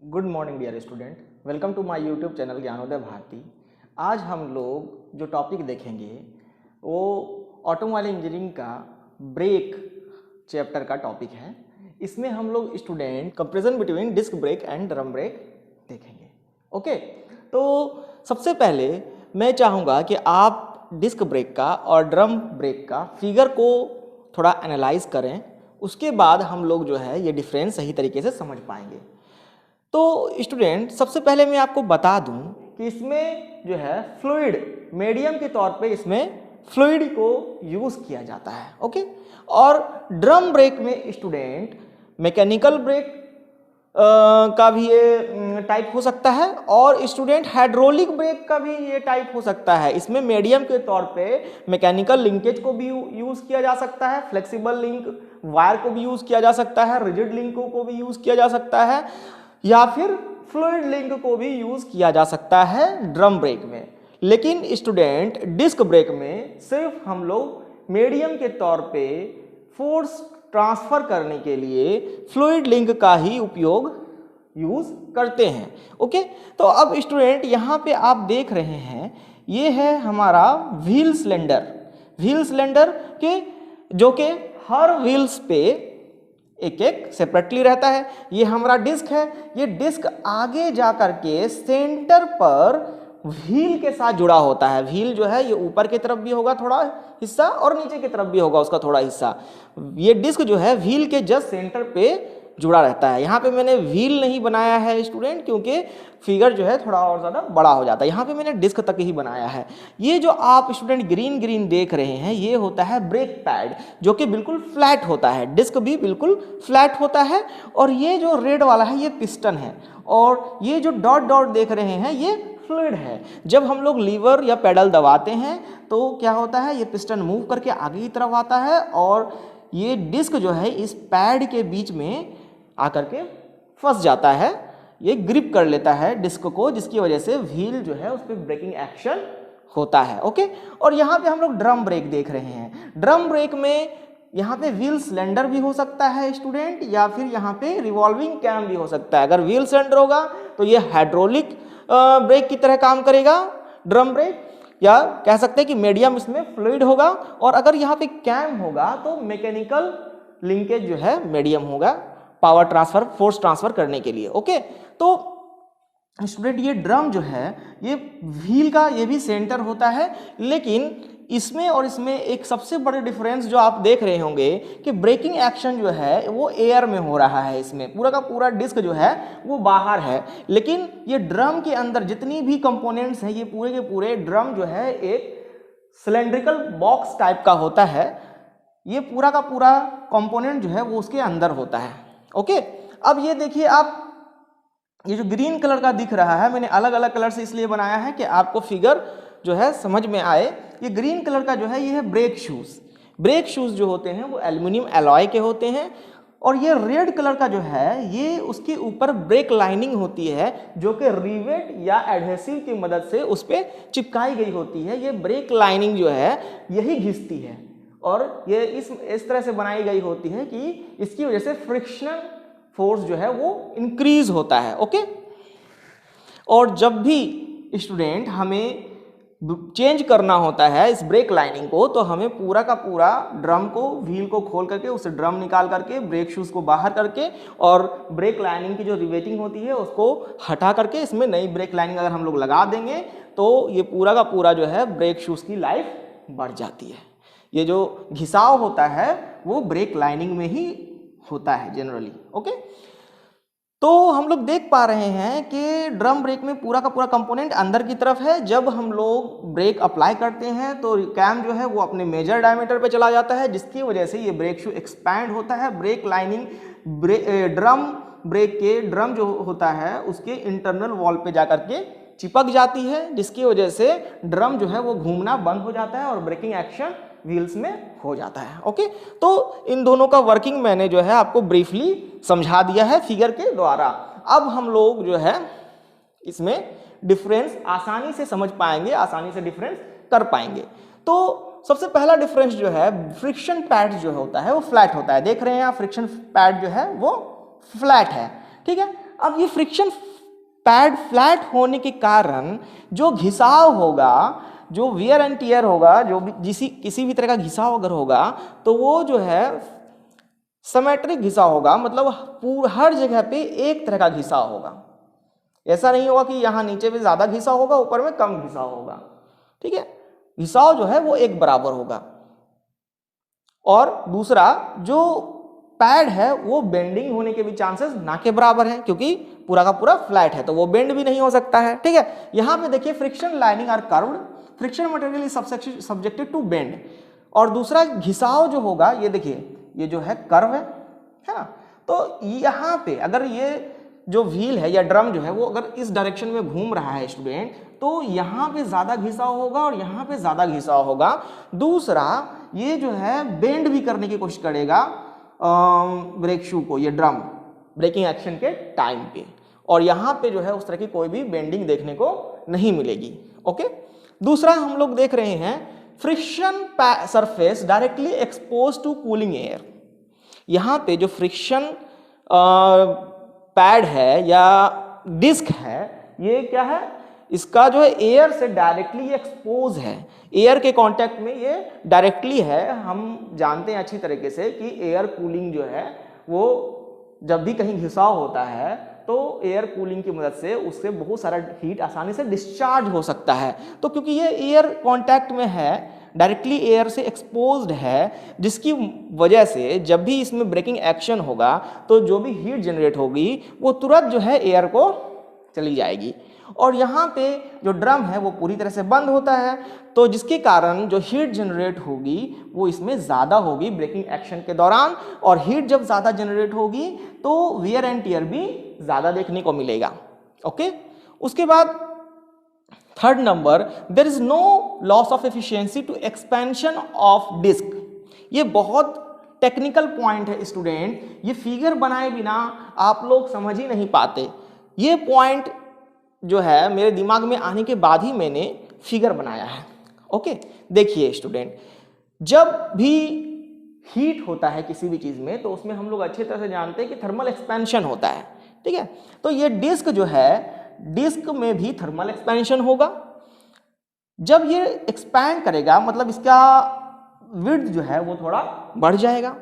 Good morning dear student, welcome to my YouTube channel Gyanoday Bharti. आज हम लोग जो टॉपिक देखेंगे वो ऑटोमोबाइल इंजीनियरिंग का ब्रेक चैप्टर का टॉपिक है। इसमें हम लोग student comparison between disc brake and drum brake देखेंगे। ओके, तो सबसे पहले मैं चाहूँगा कि आप डिस्क ब्रेक का और ड्रम ब्रेक का फिगर को थोड़ा एनालाइज करें, उसके बाद हम लोग जो है ये डिफरेंस सही तरीके से समझ पाएंगे। तो स्टूडेंट सबसे पहले मैं आपको बता दूं कि इसमें जो है फ्लूइड मीडियम के तौर पे इसमें फ्लूइड को यूज़ किया जाता है। ओके, और ड्रम ब्रेक में स्टूडेंट मैकेनिकल ब्रेक का भी ये टाइप हो सकता है और स्टूडेंट हाइड्रोलिक ब्रेक का भी ये टाइप हो सकता है। इसमें मीडियम के तौर पे मैकेनिकल लिंकेज को भी यूज़ किया जा सकता है, फ्लेक्सिबल लिंक वायर को भी यूज़ किया जा सकता है, रिजिड लिंकों को भी यूज़ किया जा सकता है या फिर फ्लूइड लिंक को भी यूज किया जा सकता है ड्रम ब्रेक में। लेकिन स्टूडेंट डिस्क ब्रेक में सिर्फ हम लोग मीडियम के तौर पे फोर्स ट्रांसफर करने के लिए फ्लूइड लिंक का ही उपयोग यूज करते हैं। ओके, तो अब स्टूडेंट यहाँ पे आप देख रहे हैं ये है हमारा व्हील सिलेंडर के जो कि हर व्हील्स पे एक एक सेपरेटली रहता है। ये हमारा डिस्क है, ये डिस्क आगे जा करके सेंटर पर व्हील के साथ जुड़ा होता है। व्हील जो है ये ऊपर की तरफ भी होगा थोड़ा हिस्सा और नीचे की तरफ भी होगा उसका थोड़ा हिस्सा। ये डिस्क जो है व्हील के जस्ट सेंटर पे जुड़ा रहता है। यहाँ पे मैंने व्हील नहीं बनाया है स्टूडेंट क्योंकि फिगर जो है थोड़ा और ज़्यादा बड़ा हो जाता है। यहाँ पे मैंने डिस्क तक ही बनाया है। ये जो आप स्टूडेंट ग्रीन देख रहे हैं ये होता है ब्रेक पैड जो कि बिल्कुल फ्लैट होता है। डिस्क भी बिल्कुल फ्लैट होता है और ये जो रेड वाला है ये पिस्टन है और ये जो डॉट डॉट देख रहे हैं ये फ्लूइड है। जब हम लोग लीवर या पेडल दबाते हैं तो क्या होता है, ये पिस्टन मूव करके आगे की तरफ आता है और ये डिस्क जो है इस पैड के बीच में आकर के फंस जाता है, ये ग्रिप कर लेता है डिस्क को, जिसकी वजह से व्हील जो है उस पर ब्रेकिंग एक्शन होता है। ओके, और यहाँ पे हम लोग ड्रम ब्रेक देख रहे हैं। ड्रम ब्रेक में यहाँ पे व्हील सिलेंडर भी हो सकता है स्टूडेंट या फिर यहाँ पे रिवॉल्विंग कैम भी हो सकता है। अगर व्हील सिलेंडर होगा तो ये हाइड्रोलिक ब्रेक की तरह काम करेगा ड्रम ब्रेक, या कह सकते हैं कि मीडियम इसमें फ्लूइड होगा। और अगर यहाँ पे कैम होगा तो मैकेनिकल लिंकेज जो है मीडियम होगा पावर ट्रांसफर फोर्स ट्रांसफर करने के लिए। ओके, तो स्टूडेंट ये ड्रम जो है ये व्हील का ये भी सेंटर होता है, लेकिन इसमें और इसमें एक सबसे बड़े डिफरेंस जो आप देख रहे होंगे कि ब्रेकिंग एक्शन जो है वो एयर में हो रहा है। इसमें पूरा का पूरा डिस्क जो है वो बाहर है, लेकिन ये ड्रम के अंदर जितनी भी कंपोनेंट्स हैं ये पूरे के पूरे ड्रम जो है एक सिलेंड्रिकल बॉक्स टाइप का होता है। ये पूरा का पूरा कंपोनेंट जो है वो उसके अंदर होता है। ओके, अब ये देखिए आप ये जो ग्रीन कलर का दिख रहा है मैंने अलग अलग कलर से इसलिए बनाया है कि आपको फिगर जो है समझ में आए। ये ग्रीन कलर का जो है ये है ब्रेक शूज जो होते हैं वो एल्युमिनियम एलॉय के होते हैं और ये रेड कलर का जो है ये उसके ऊपर ब्रेक लाइनिंग होती है जो कि रिवेट या एडहेसिव की मदद से उस पर चिपकाई गई होती है। ये ब्रेक लाइनिंग जो है यही घिसती है और ये इस तरह से बनाई गई होती है कि इसकी वजह से फ्रिक्शनल फोर्स जो है वो इंक्रीज होता है। ओके, और जब भी स्टूडेंट हमें चेंज करना होता है इस ब्रेक लाइनिंग को तो हमें पूरा का पूरा ड्रम को व्हील को खोल करके उसे ड्रम निकाल करके ब्रेक शूज को बाहर करके और ब्रेक लाइनिंग की जो रिवेटिंग होती है उसको हटा करके इसमें नई ब्रेक लाइनिंग अगर हम लोग लगा देंगे तो ये पूरा का पूरा जो है ब्रेक शूज की लाइफ बढ़ जाती है। ये जो घिसाव होता है वो ब्रेक लाइनिंग में ही होता है जनरली। ओके, तो हम लोग देख पा रहे हैं कि ड्रम ब्रेक में पूरा का पूरा कंपोनेंट अंदर की तरफ है। जब हम लोग ब्रेक अप्लाई करते हैं तो कैम जो है वो अपने मेजर डायमीटर पे चला जाता है, जिसकी वजह से ये ब्रेक शू एक्सपैंड होता है। ब्रेक लाइनिंग ड्रम ब्रेक के ड्रम जो होता है उसके इंटरनल वॉल पे जा करके चिपक जाती है, जिसकी वजह से ड्रम जो है वो घूमना बंद हो जाता है और ब्रेकिंग एक्शन व्हील्स में हो जाता है। ओके, तो इन दोनों का वर्किंग मैंने जो है आपको ब्रीफली समझा दिया है फिगर के द्वारा। अब हम लोग जो है इसमें डिफरेंस आसानी से समझ पाएंगे, आसानी से डिफरेंस कर पाएंगे। तो सबसे पहला डिफरेंस जो है फ्रिक्शन पैड जो होता है वो फ्लैट होता है। देख रहे हैं आप फ्रिक्शन पैड जो है वो फ्लैट है। ठीक है, अब ये फ्रिक्शन पैड फ्लैट होने के कारण जो घिसाव होगा, जो वियर एंड टियर होगा, जो भी किसी भी तरह का घिसाव अगर होगा तो वो जो है सिमेट्रिक घिसाव होगा, मतलब हर जगह पे एक तरह का घिसाव होगा। ऐसा नहीं होगा कि यहाँ नीचे पे ज्यादा घिसाव होगा, ऊपर में कम घिसाव होगा। ठीक है, घिसाव जो है वो एक बराबर होगा। और दूसरा जो पैड है वो बेंडिंग होने के भी चांसेस ना के बराबर है, क्योंकि पूरा का पूरा फ्लैट है तो वो बेंड भी नहीं हो सकता है। ठीक है, यहाँ पे देखिए friction lining are curved, friction material is subjected to bend. और दूसरा घिसाव जो होगा, ये देखिए ये जो है कर्व है ना, तो यहाँ पे अगर ये जो व्हील है या ड्रम जो है वो अगर इस डायरेक्शन में घूम रहा है स्टूडेंट, तो यहाँ पे ज्यादा घिसाव होगा और यहाँ पे ज्यादा घिसाव होगा। दूसरा ये जो है बेंड भी करने की कोशिश करेगा ब्रेक शू को, ये ड्रम ब्रेकिंग एक्शन के टाइम पे, और यहाँ पे जो है उस तरह की कोई भी बेंडिंग देखने को नहीं मिलेगी। ओके, दूसरा हम लोग देख रहे हैं friction surface directly expose to cooling air. यहाँ पे जो फ्रिक्शन पैड है या डिस्क है, ये क्या है, इसका जो है एयर से डायरेक्टली एक्सपोज है, एयर के कांटेक्ट में ये डायरेक्टली है। हम जानते हैं अच्छी तरीके से कि एयर कूलिंग जो है वो जब भी कहीं घिसाव होता है तो एयर कूलिंग की मदद से उससे बहुत सारा हीट आसानी से डिस्चार्ज हो सकता है। तो क्योंकि ये एयर कांटेक्ट में है, डायरेक्टली एयर से एक्सपोज्ड है, जिसकी वजह से जब भी इसमें ब्रेकिंग एक्शन होगा तो जो भी हीट जनरेट होगी वो तुरंत जो है एयर को चली जाएगी। और यहाँ पे जो ड्रम है वो पूरी तरह से बंद होता है, तो जिसके कारण जो हीट जनरेट होगी वो इसमें ज़्यादा होगी ब्रेकिंग एक्शन के दौरान, और हीट जब ज़्यादा जनरेट होगी तो वियर एंड टियर भी ज़्यादा देखने को मिलेगा। ओके, उसके बाद third number, there is no loss of efficiency to expansion of disc. ये बहुत टेक्निकल पॉइंट है स्टूडेंट, ये फिगर बनाए बिना आप लोग समझ ही नहीं पाते। ये पॉइंट जो है मेरे दिमाग में आने के बाद ही मैंने फिगर बनाया है। ओके, देखिए स्टूडेंट, जब भी हीट होता है किसी भी चीज में तो उसमें हम लोग अच्छी तरह से जानते हैं कि थर्मल एक्सपेंशन होता है। ठीक है, तो ये डिस्क जो है, डिस्क में भी थर्मल एक्सपेंशन होगा। जब ये एक्सपैंड करेगा मतलब इसका विड्थ जो है वो थोड़ा बढ़ जाएगा,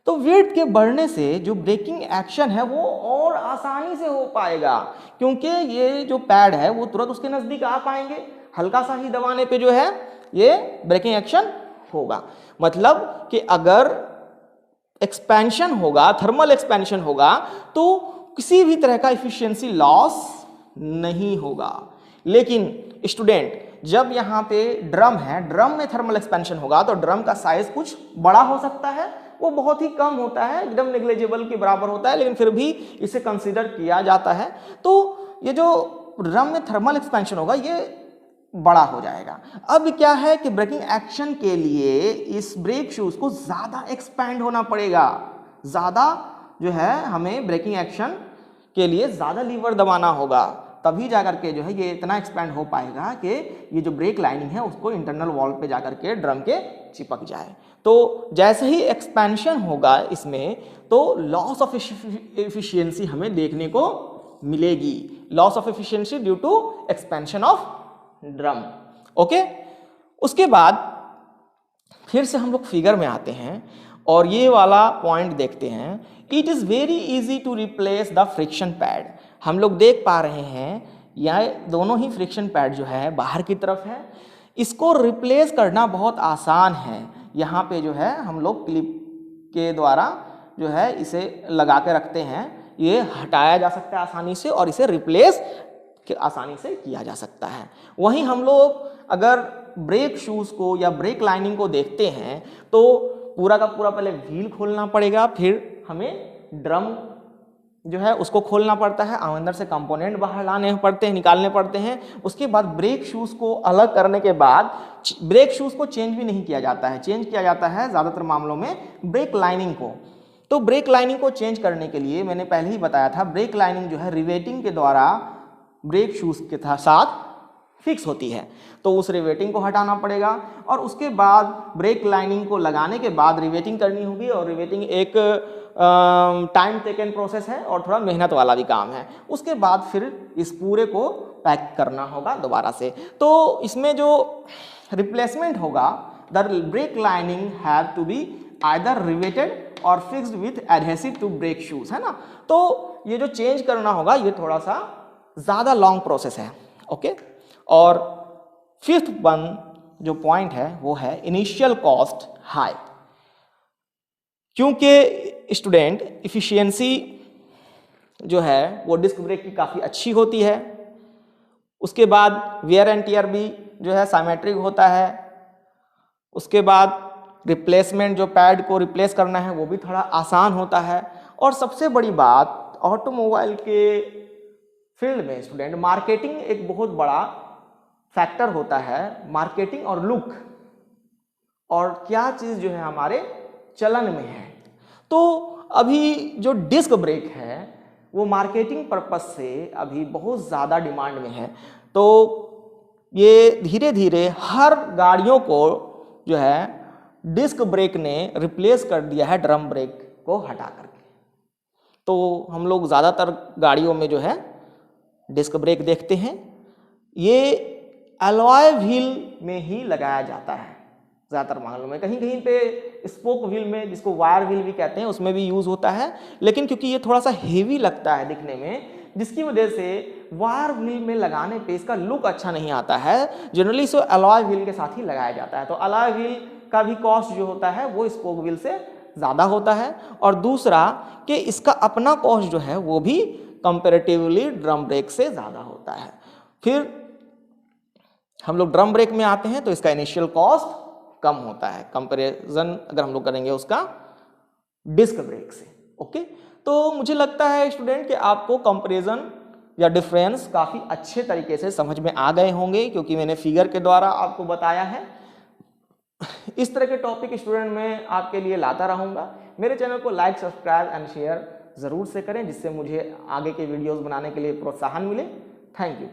तो विड्थ के बढ़ने से जो ब्रेकिंग एक्शन है वो और आसानी से हो पाएगा, क्योंकि ये जो पैड है वो तुरंत उसके नजदीक आ पाएंगे, हल्का सा ही दबाने पे जो है ये ब्रेकिंग एक्शन होगा। मतलब कि अगर एक्सपेंशन होगा, थर्मल एक्सपेंशन होगा, तो किसी भी तरह का एफिशिएंसी लॉस नहीं होगा। लेकिन स्टूडेंट, जब यहाँ पे ड्रम है, ड्रम में थर्मल एक्सपेंशन होगा तो ड्रम का साइज कुछ बड़ा हो सकता है, वो बहुत ही कम होता है, एकदम नेग्लिजिबल के बराबर होता है, लेकिन फिर भी इसे कंसीडर किया जाता है। तो ये जो ड्रम में थर्मल एक्सपेंशन होगा ये बड़ा हो जाएगा। अब क्या है कि ब्रेकिंग एक्शन के लिए इस ब्रेक शूज को ज्यादा एक्सपैंड होना पड़ेगा, ज्यादा जो है हमें ब्रेकिंग एक्शन के लिए ज्यादा लीवर दबाना होगा, तभी जाकर के जो है ये इतना एक्सपैंड हो पाएगा कि ये जो ब्रेक लाइनिंग है उसको इंटरनल वॉल पे जाकर के ड्रम के चिपक जाए। तो जैसे ही एक्सपेंशन होगा इसमें तो लॉस ऑफ एफिशिएंसी हमें देखने को मिलेगी, loss of efficiency due to expansion of drum. Okay, उसके बाद फिर से हम लोग फिगर में आते हैं और ये वाला पॉइंट देखते हैं। It is very easy to replace the friction pad. हम लोग देख पा रहे हैं यह दोनों ही फ्रिक्शन पैड जो है बाहर की तरफ है, इसको रिप्लेस करना बहुत आसान है। यहाँ पे जो है हम लोग क्लिप के द्वारा जो है इसे लगा के रखते हैं, ये हटाया जा सकता है आसानी से और इसे रिप्लेस आसानी से किया जा सकता है। वहीं हम लोग अगर ब्रेक शूज को या ब्रेक लाइनिंग को देखते हैं तो पूरा का पूरा पहले व्हील खोलना पड़ेगा, फिर हमें ड्रम जो है उसको खोलना पड़ता है, अंदर से कंपोनेंट बाहर लाने पड़ते हैं, निकालने पड़ते हैं। उसके बाद ब्रेक शूज को अलग करने के बाद ब्रेक शूज को चेंज भी नहीं किया जाता है, चेंज किया जाता है ज़्यादातर मामलों में ब्रेक लाइनिंग को। तो ब्रेक लाइनिंग को चेंज करने के लिए मैंने पहले ही बताया था, ब्रेक लाइनिंग जो है रिवेटिंग के द्वारा ब्रेक शूज के साथ फिक्स होती है, तो उस रिवेटिंग को हटाना पड़ेगा और उसके बाद ब्रेक लाइनिंग को लगाने के बाद रिवेटिंग करनी होगी और रिवेटिंग एक टाइम टेकन प्रोसेस है और थोड़ा मेहनत वाला भी काम है। उसके बाद फिर इस पूरे को पैक करना होगा दोबारा से। तो इसमें जो रिप्लेसमेंट होगा, the brake lining have to be either riveted or fixed with adhesive to brake shoes, है ना। तो ये जो चेंज करना होगा ये थोड़ा सा ज़्यादा लॉन्ग प्रोसेस है। ओके, और फिफ्थ वन जो पॉइंट है वो है इनिशियल कॉस्ट हाई, क्योंकि स्टूडेंट इफिशियंसी जो है वो डिस्क ब्रेक की काफ़ी अच्छी होती है। उसके बाद वेयर एंड टियर भी जो है साइमेट्रिक होता है। उसके बाद रिप्लेसमेंट, जो पैड को रिप्लेस करना है वो भी थोड़ा आसान होता है। और सबसे बड़ी बात, ऑटोमोबाइल के फील्ड में स्टूडेंट मार्केटिंग एक बहुत बड़ा फैक्टर होता है। मार्केटिंग और लुक और क्या चीज़ जो है हमारे चलन में है। तो अभी जो डिस्क ब्रेक है वो मार्केटिंग पर्पस से अभी बहुत ज़्यादा डिमांड में है। तो ये धीरे धीरे हर गाड़ियों को जो है डिस्क ब्रेक ने रिप्लेस कर दिया है ड्रम ब्रेक को हटा करके। तो हम लोग ज़्यादातर गाड़ियों में जो है डिस्क ब्रेक देखते हैं। ये अलॉय व्हील में ही लगाया जाता है ज़्यादातर मामलों में। कहीं कहीं पे स्पोक व्हील में, जिसको वायर व्हील भी कहते हैं, उसमें भी यूज़ होता है। लेकिन क्योंकि ये थोड़ा सा हेवी लगता है दिखने में, जिसकी वजह से वायर व्हील में लगाने पे इसका लुक अच्छा नहीं आता है। जनरली इसे अलॉय व्हील के साथ ही लगाया जाता है। तो अलॉय व्हील का भी कॉस्ट जो होता है वो स्पोक व्हील से ज़्यादा होता है। और दूसरा कि इसका अपना कॉस्ट जो है वो भी कंपेरेटिवली ड्रम ब्रेक से ज़्यादा होता है। फिर हम लोग ड्रम ब्रेक में आते हैं तो इसका इनिशियल कॉस्ट कम होता है कंपैरिजन अगर हम लोग करेंगे उसका डिस्क ब्रेक से। ओके, तो मुझे लगता है स्टूडेंट कि आपको कंपैरिजन या डिफरेंस काफ़ी अच्छे तरीके से समझ में आ गए होंगे, क्योंकि मैंने फिगर के द्वारा आपको बताया है। इस तरह के टॉपिक स्टूडेंट मैं आपके लिए लाता रहूँगा। मेरे चैनल को लाइक, सब्सक्राइब एंड शेयर ज़रूर से करें, जिससे मुझे आगे के वीडियोज़ बनाने के लिए प्रोत्साहन मिले। Thank you.